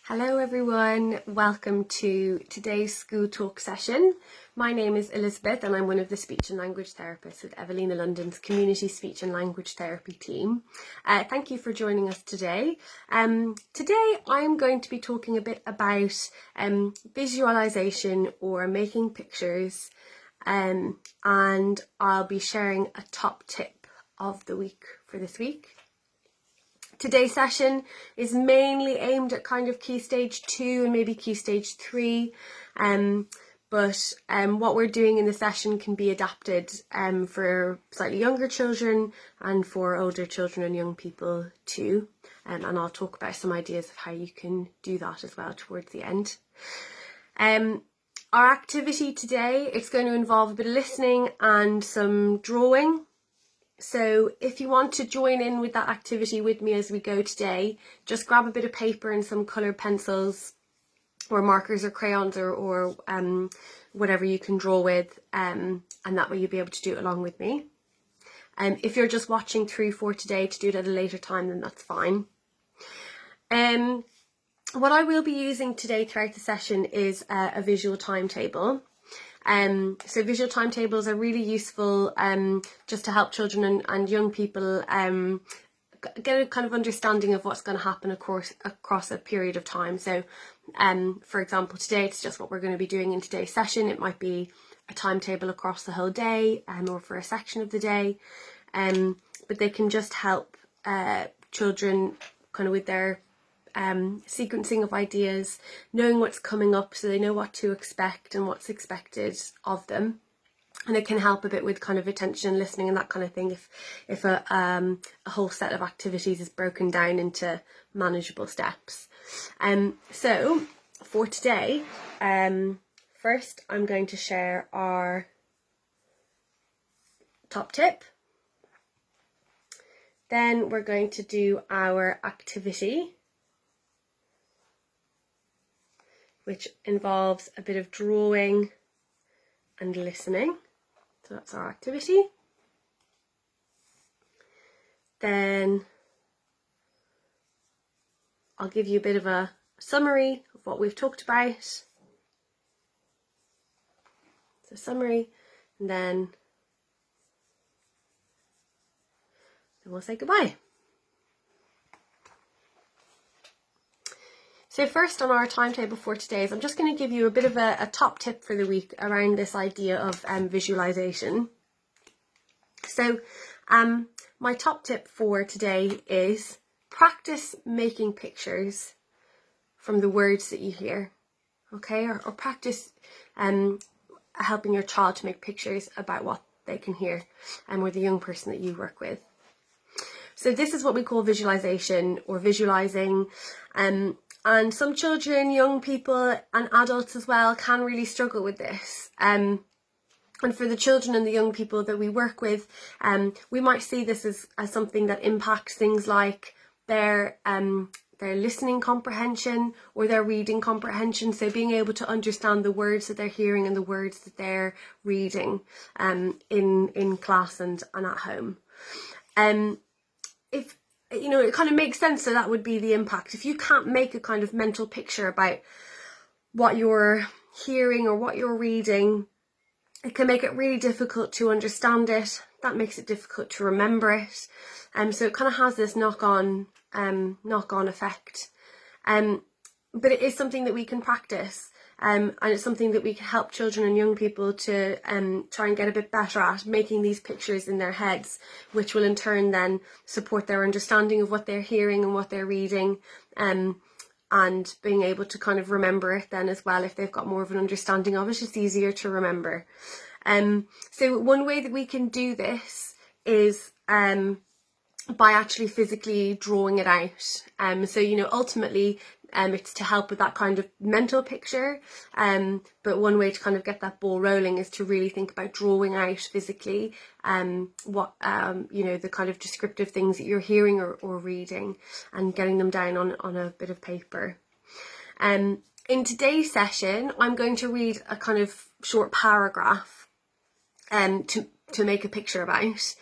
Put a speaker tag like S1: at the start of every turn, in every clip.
S1: Hello everyone, welcome to today's school talk session. My name is Elizabeth and I'm one of the speech and language therapists with Evelina London's community speech and language therapy team. Thank you for joining us today. Today I'm going to be talking a bit about visualization or making pictures, and I'll be sharing a top tip of the week for this week. Today's session is mainly aimed at kind of Key Stage 2 and maybe Key Stage 3, but what we're doing in the session can be adapted for slightly younger children and for older children and young people too, and I'll talk about some ideas of how you can do that as well towards the end. Our activity today, it's going to involve a bit of listening and some drawing. So if you want to join in with that activity with me as we go today, just grab a bit of paper and some coloured pencils or markers or crayons or whatever you can draw with, and that way you'll be able to do it along with me. If you're just watching through for today to do it at a later time, then that's fine. What I will be using today throughout the session is a visual timetable. So visual timetables are really useful just to help children and young people get a kind of understanding of what's going to happen across a period of time. So for example, today it's just what we're going to be doing in today's session. It might be a timetable across the whole day or for a section of the day, but they can just help children kind of with their sequencing of ideas, knowing what's coming up so they know what to expect and what's expected of them. And it can help a bit with kind of attention and listening and that kind of thing if a whole set of activities is broken down into manageable steps. So for today, first I'm going to share our top tip. Then we're going to do our activity, which involves a bit of drawing and listening. So that's our activity. Then I'll give you a bit of a summary of what we've talked about. So summary, and then we'll say goodbye. So first on our timetable for today is I'm just going to give you a bit of a top tip for the week around this idea of visualization. So my top tip for today is practice making pictures from the words that you hear, okay, or practice helping your child to make pictures about what they can hear, or the young person that you work with. So this is what we call visualization or visualizing. And some children, young people and adults as well can really struggle with this. And for the children and the young people that we work with, we might see this as something that impacts things like their listening comprehension or their reading comprehension. So being able to understand the words that they're hearing and the words that they're reading in class and at home. If you know, it kind of makes sense that would be the impact. If you can't make a kind of mental picture about what you're hearing or what you're reading, it can make it really difficult to understand it. That makes it difficult to remember it. So it kind of has this knock-on effect. But it is something that we can practice. And it's something that we can help children and young people to try and get a bit better at, making these pictures in their heads, which will in turn then support their understanding of what they're hearing and what they're reading, and being able to kind of remember it then as well. If they've got more of an understanding of it, it's easier to remember. So one way that we can do this is by actually physically drawing it out. So, you know, ultimately it's to help with that kind of mental picture, but one way to kind of get that ball rolling is to really think about drawing out physically what you know, the kind of descriptive things that you're hearing or reading, and getting them down on a bit of paper. In today's session I'm going to read a kind of short paragraph to make a picture about.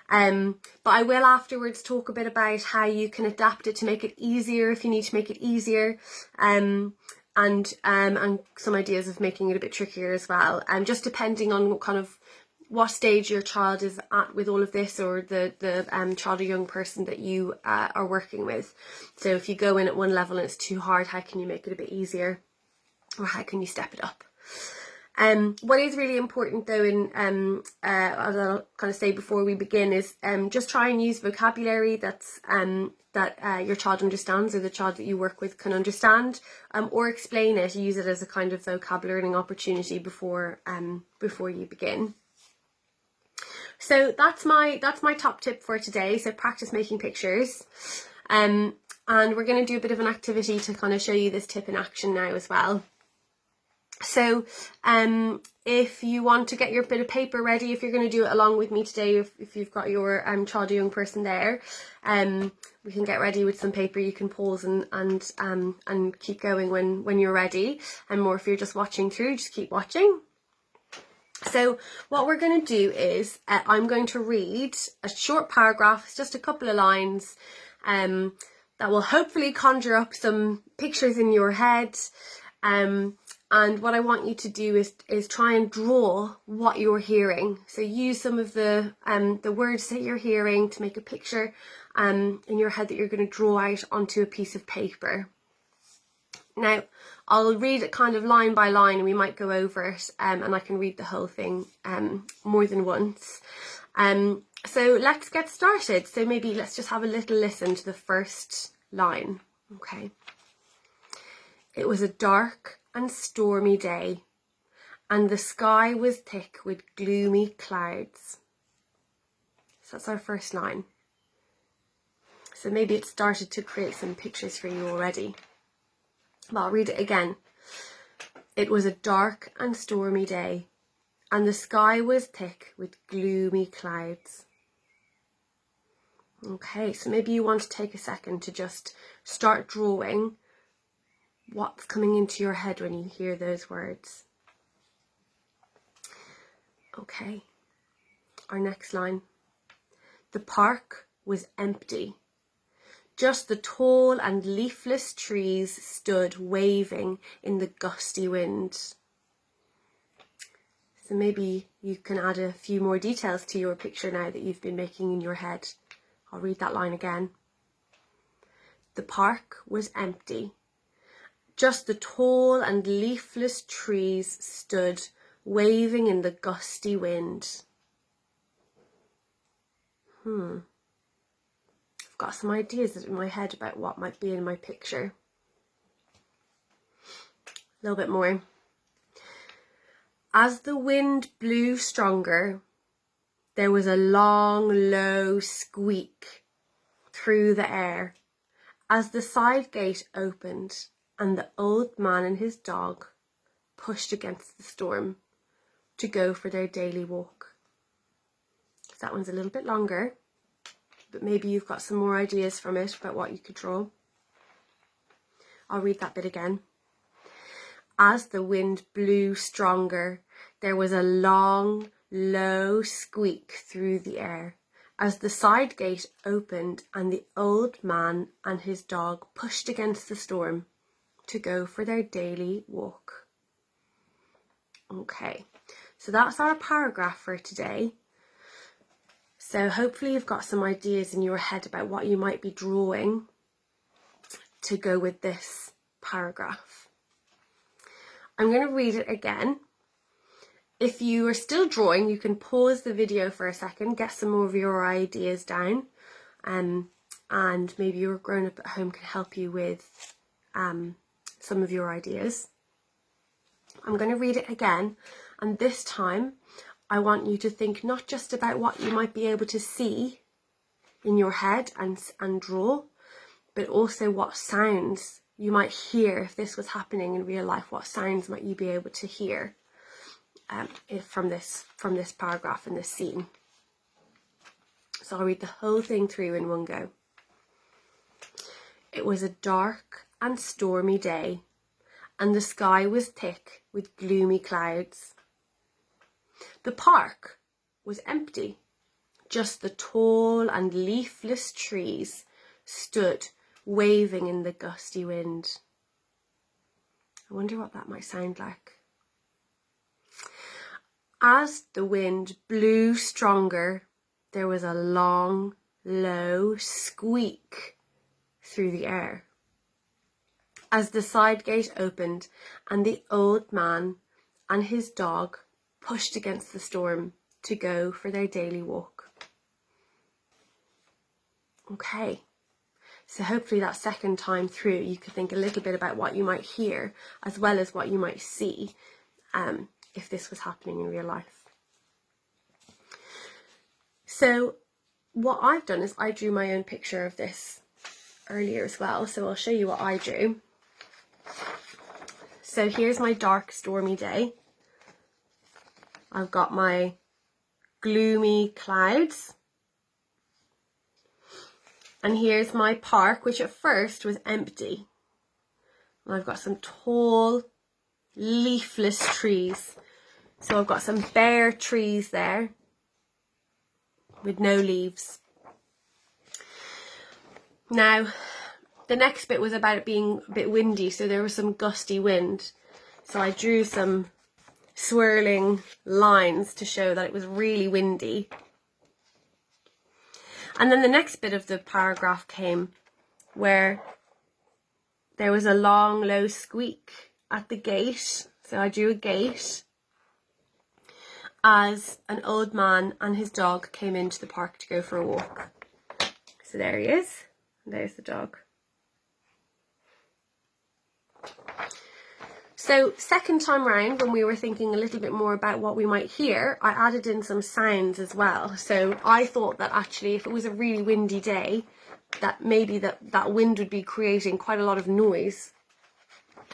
S1: But I will afterwards talk a bit about how you can adapt it to make it easier if you need to make it easier, and some ideas of making it a bit trickier as well, just depending on what stage your child is at with all of this, or the child or young person that you are working with. So if you go in at one level and it's too hard, how can you make it a bit easier, or how can you step it up? What is really important though, as I'll kind of say before we begin, is just try and use vocabulary that's that your child understands, or the child that you work with can understand, or explain it. Use it as a kind of vocabulary learning opportunity before you begin. So that's my top tip for today. So practice making pictures, and we're going to do a bit of an activity to kind of show you this tip in action now as well. So if you want to get your bit of paper ready, if you're going to do it along with me today, if you've got your child or young person there, we can get ready with some paper. You can pause and keep going when you're ready, or if you're just watching through, just keep watching. So what we're going to do is I'm going to read a short paragraph. It's just a couple of lines that will hopefully conjure up some pictures in your head. And what I want you to do is try and draw what you're hearing. So use some of the words that you're hearing to make a picture in your head that you're going to draw out onto a piece of paper. Now, I'll read it kind of line by line, and we might go over it, and I can read the whole thing more than once. So let's get started. So maybe let's just have a little listen to the first line. Okay. It was a dark and stormy day, and the sky was thick with gloomy clouds. So that's our first line. So maybe it started to create some pictures for you already. But I'll read it again. It was a dark and stormy day, and the sky was thick with gloomy clouds. Okay, so maybe you want to take a second to just start drawing what's coming into your head when you hear those words. Okay, our next line. The park was empty. Just the tall and leafless trees stood waving in the gusty wind. So maybe you can add a few more details to your picture now that you've been making in your head. I'll read that line again. The park was empty. Just the tall and leafless trees stood waving in the gusty wind. Got some ideas in my head about what might be in my picture. A little bit more. As the wind blew stronger, there was a long, low squeak through the air as the side gate opened and the old man and his dog pushed against the storm to go for their daily walk. So that one's a little bit longer, but maybe you've got some more ideas from it about what you could draw. I'll read that bit again. As the wind blew stronger, there was a long, low squeak through the air as the side gate opened and the old man and his dog pushed against the storm to go for their daily walk. Okay, so that's our paragraph for today. So hopefully you've got some ideas in your head about what you might be drawing to go with this paragraph. I'm going to read it again. If you are still drawing, you can pause the video for a second, get some more of your ideas down, and maybe your grown-up at home can help you with some of your ideas. I'm going to read it again, and this time I want you to think not just about what you might be able to see in your head and draw, but also what sounds you might hear if this was happening in real life. What sounds might you be able to hear from this paragraph and this scene? So I'll read the whole thing through in one go. It was a dark and stormy day, and the sky was thick with gloomy clouds. The park was empty. just the tall and leafless trees stood waving in the gusty wind. I wonder what that might sound like. As the wind blew stronger, there was a long, low squeak through the air. As the side gate opened and the old man and his dog pushed against the storm to go for their daily walk. Okay, so hopefully that second time through you could think a little bit about what you might hear as well as what you might see if this was happening in real life. So what I've done is I drew my own picture of this earlier as well, so I'll show you what I drew. So here's my dark, stormy day. I've got my gloomy clouds. And here's my park, which at first was empty. And I've got some tall, leafless trees. So I've got some bare trees there with no leaves. Now, the next bit was about it being a bit windy, so there was some gusty wind. So I drew some swirling lines to show that it was really windy. And then the next bit of the paragraph came where there was a long, low squeak at the gate. So I drew a gate as an old man and his dog came into the park to go for a walk. So there he is. And there's the dog. So second time round, when we were thinking a little bit more about what we might hear, I added in some sounds as well. So I thought that actually if it was a really windy day, that maybe that wind would be creating quite a lot of noise.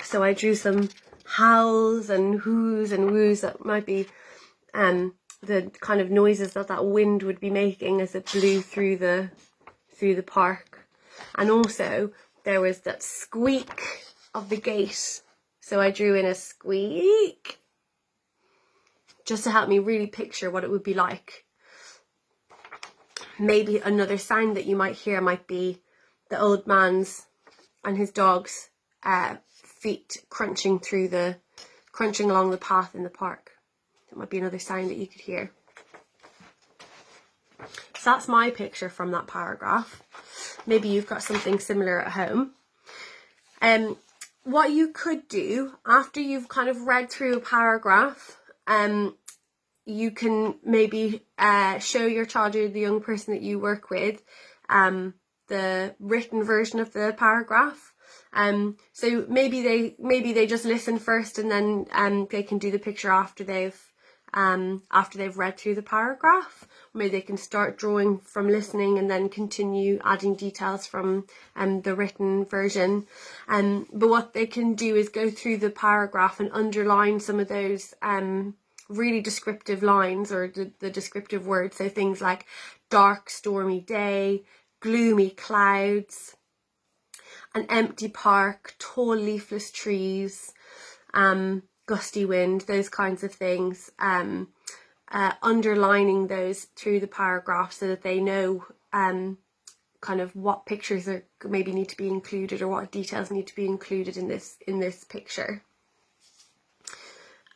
S1: So I drew some howls and whoos and woos that might be the kind of noises that wind would be making as it blew through the park. And also there was that squeak of the gate. So I drew in a squeak just to help me really picture what it would be like. Maybe another sound that you might hear might be the old man's and his dog's feet crunching along the path in the park. That might be another sound that you could hear. So that's my picture from that paragraph. Maybe you've got something similar at home. What you could do after you've kind of read through a paragraph, you can maybe show your child or the young person that you work with the written version of the paragraph. So maybe they just listen first and then they can do the picture after they've read through the paragraph. Maybe they can start drawing from listening and then continue adding details from the written version. But what they can do is go through the paragraph and underline some of those really descriptive lines or the descriptive words. So things like dark, stormy day, gloomy clouds, an empty park, tall leafless trees, gusty wind, those kinds of things, underlining those through the paragraph so that they know kind of what pictures are maybe need to be included or what details need to be included in this picture.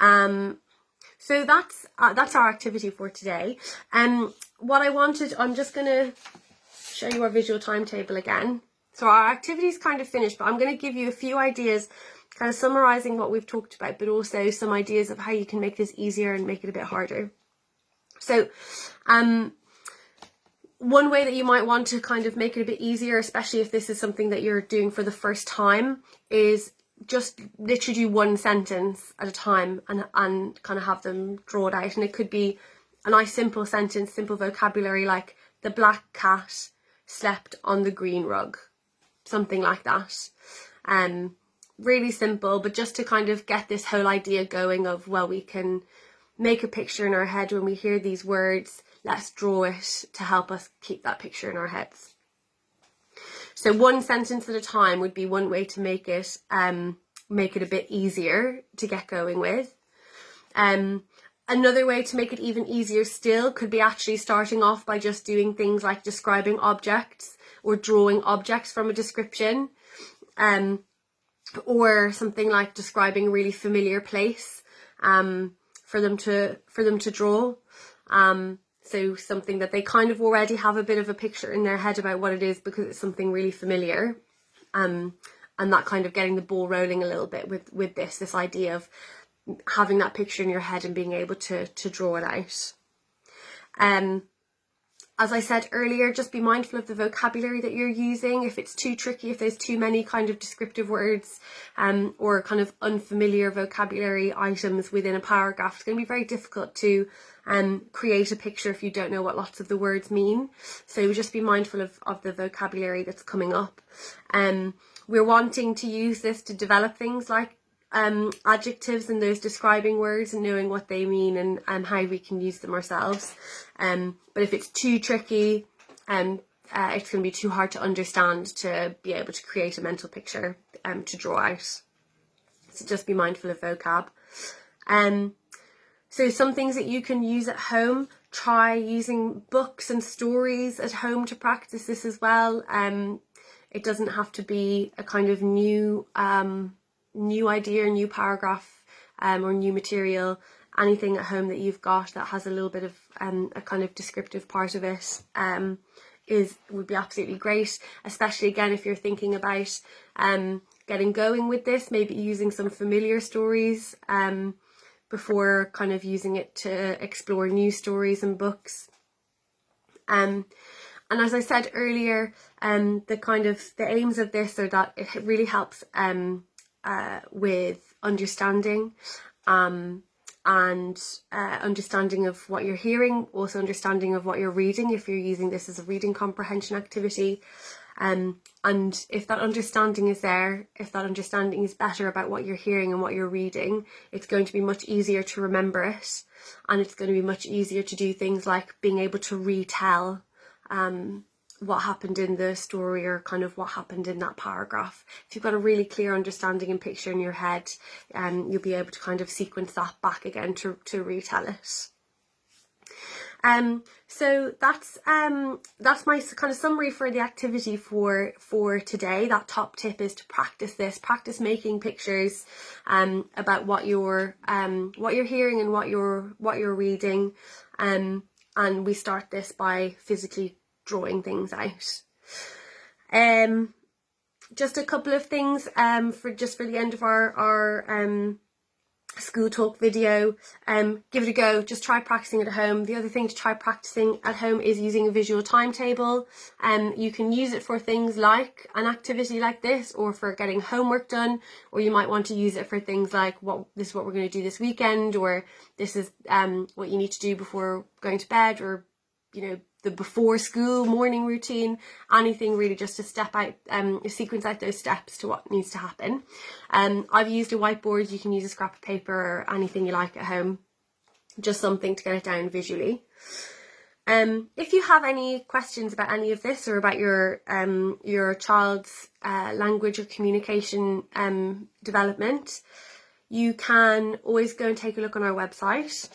S1: So that's our activity for today. What I'm just going to show you our visual timetable again. So our activity is kind of finished, but I'm going to give you a few ideas kind of summarising what we've talked about, but also some ideas of how you can make this easier and make it a bit harder. So one way that you might want to kind of make it a bit easier, especially if this is something that you're doing for the first time, is just literally do one sentence at a time and kind of have them draw it out. And it could be a nice simple sentence, simple vocabulary like the black cat slept on the green rug, something like that. Really simple, but just to kind of get this whole idea going of, well, we can make a picture in our head when we hear these words. Let's draw it to help us keep that picture in our heads. So one sentence at a time would be one way to make it a bit easier to get going with. Another way to make it even easier still could be actually starting off by just doing things like describing objects or drawing objects from a description, or something like describing a really familiar place for them to draw. So something that they kind of already have a bit of a picture in their head about what it is because it's something really familiar. And that kind of getting the ball rolling a little bit with this idea of having that picture in your head and being able to draw it out. As I said earlier, just be mindful of the vocabulary that you're using. If it's too tricky, if there's too many kind of descriptive words or kind of unfamiliar vocabulary items within a paragraph, it's going to be very difficult to create a picture if you don't know what lots of the words mean. So just be mindful of the vocabulary that's coming up. We're wanting to use this to develop things like adjectives and those describing words and knowing what they mean and how we can use them ourselves. But if it's too tricky, it's going to be too hard to understand to be able to create a mental picture to draw out. So just be mindful of vocab. So some things that you can use at home, try using books and stories at home to practice this as well. It doesn't have to be a kind of new idea, new paragraph or new material. Anything at home that you've got that has a little bit of a kind of descriptive part of it would be absolutely great, especially again if you're thinking about getting going with this, maybe using some familiar stories before kind of using it to explore new stories and books. And as I said earlier, the aims of this are that it really helps with understanding and understanding of what you're hearing, also understanding of what you're reading if you're using this as a reading comprehension activity. And if that understanding is there, if that understanding is better about what you're hearing and what you're reading, it's going to be much easier to remember it, and it's going to be much easier to do things like being able to retell what happened in the story or kind of what happened in that paragraph. If you've got a really clear understanding and picture in your head, you'll be able to kind of sequence that back again to retell it. So that's my kind of summary for the activity for today. That top tip is to practice making pictures about what you're hearing and what you're reading, and we start this by physically drawing things out. Just a couple of things for the end of our school talk video. Give it a go, just try practicing at home. The other thing to try practicing at home is using a visual timetable. You can use it for things like an activity like this, or for getting homework done, or you might want to use it for things like this is what we're going to do this weekend, or this is what you need to do before going to bed, or the before school morning routine, anything really just to sequence out those steps to what needs to happen. I've used a whiteboard. You can use a scrap of paper or anything you like at home, just something to get it down visually. If you have any questions about any of this or about your child's language or communication development, you can always go and take a look on our website.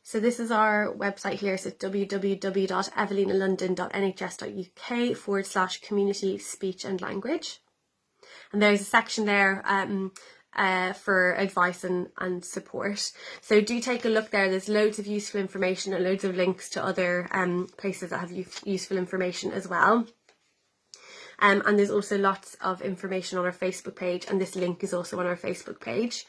S1: So this is our website here, so it's www.evelinalondon.nhs.uk/community speech and language. And there's a section there for advice and support. So do take a look there. There's loads of useful information and loads of links to other places that have useful information as well. And there's also lots of information on our Facebook page, and this link is also on our Facebook page.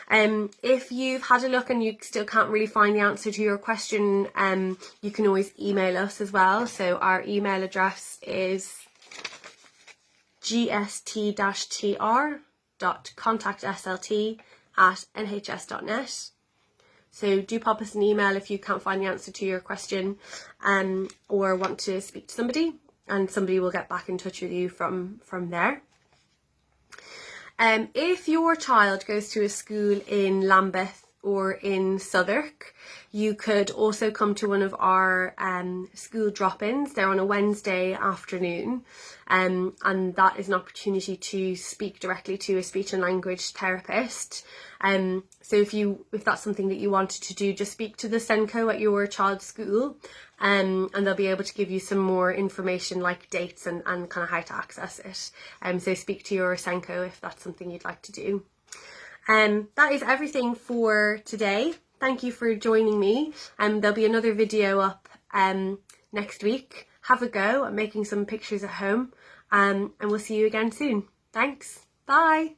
S1: If you've had a look and you still can't really find the answer to your question, you can always email us as well. So our email address is gst-tr.contactslt@nhs.net. So do pop us an email if you can't find the answer to your question, or want to speak to somebody, and somebody will get back in touch with you from there. If your child goes to a school in Lambeth or in Southwark, you could also come to one of our school drop-ins. They're on a Wednesday afternoon, and that is an opportunity to speak directly to a speech and language therapist. So if that's something that you wanted to do, just speak to the Senko at your child's school, and they'll be able to give you some more information like dates and kind of how to access it. So speak to your Senko if that's something you'd like to do. That is everything for today. Thank you for joining me. There'll be another video up next week. Have a go at making some pictures at home, and we'll see you again soon. Thanks. Bye.